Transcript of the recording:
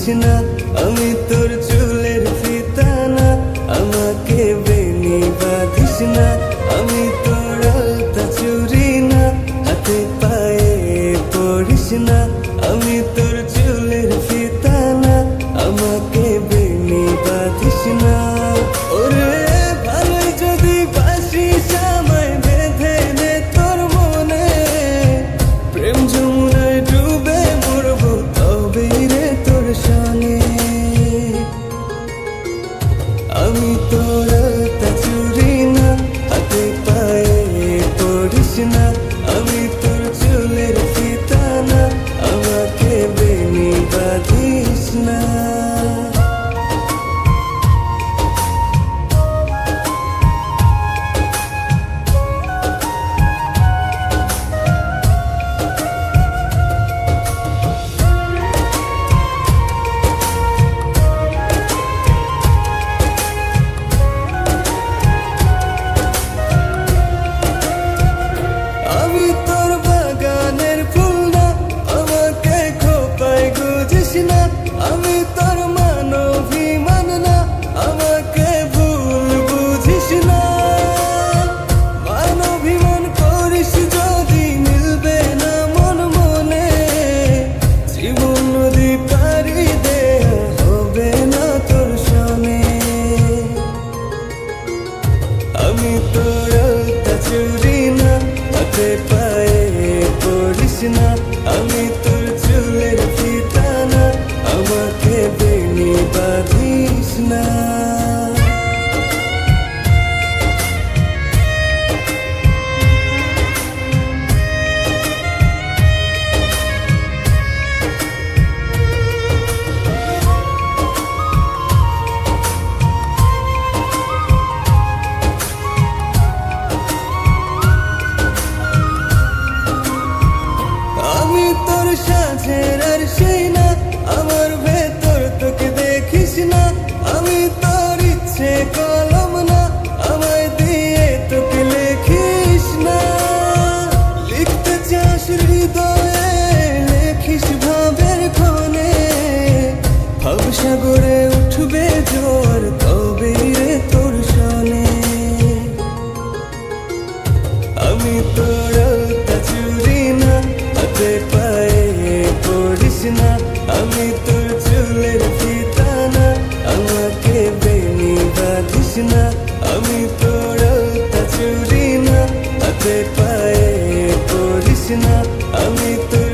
না, আমি তোর চুলের ফিতা না, আমাকে বেনি বাঁধিস না, আমি তোর আলতা চুরি না, হাতে পায়ে পড়িস না, আমি তোর চুলের ফিতা না, আমাকে বেনি বাঁধিস না। ওরে ভালোই যদি বাসিস আমায় বেঁধে নে তোর মনে, প্রেম যমুনায় ডুবে মরবো তবে রে তোর সনে। আমি তোর আলতা চুরি না, হাতে পায়ে পড়িস না, আমি তোর চুলের ফিতা না, আমাকে বেনি বাঁধিস না। আমি তোর বাগানের ফুল না, আমাকে খোপায় গুজিস না, আমি তোর মানভিমান না, আমাকে ভুল বুঝিস না। মানভিমান করিস যদি মিলবে না মন মনে, জীবন নদী পারি দেয়া হবে না তোর সনে। আমি তোর আলতা চুরি না, হাতে পায়ে পড়িস না, আমি তোর চুলের ফিতা না, আমাকে বেনি বাঁধিস না। আমি তোর সাজের আর সেই না, আমার ভেতর তোকে দেখিস না, আমি তোর ইচ্ছে কলম না, আমায় দিয়ে তোকে লেখিস না। লিখতে চাস হৃদয়ে লেখিস ভাবের ক্ষণে, ভাবসাগরে উঠবে জোয়ার তবে রে তোর সনে। আমি তোর আলতা চুরি না, হাতে পায়ে পড়িস না, আমি তোর চুলের ফিতা না, আমাকে বেনি বাঁধিস না, আমি তোর আলতা চুরি না, হাতে পায়ে পড়িস না, আমি তোর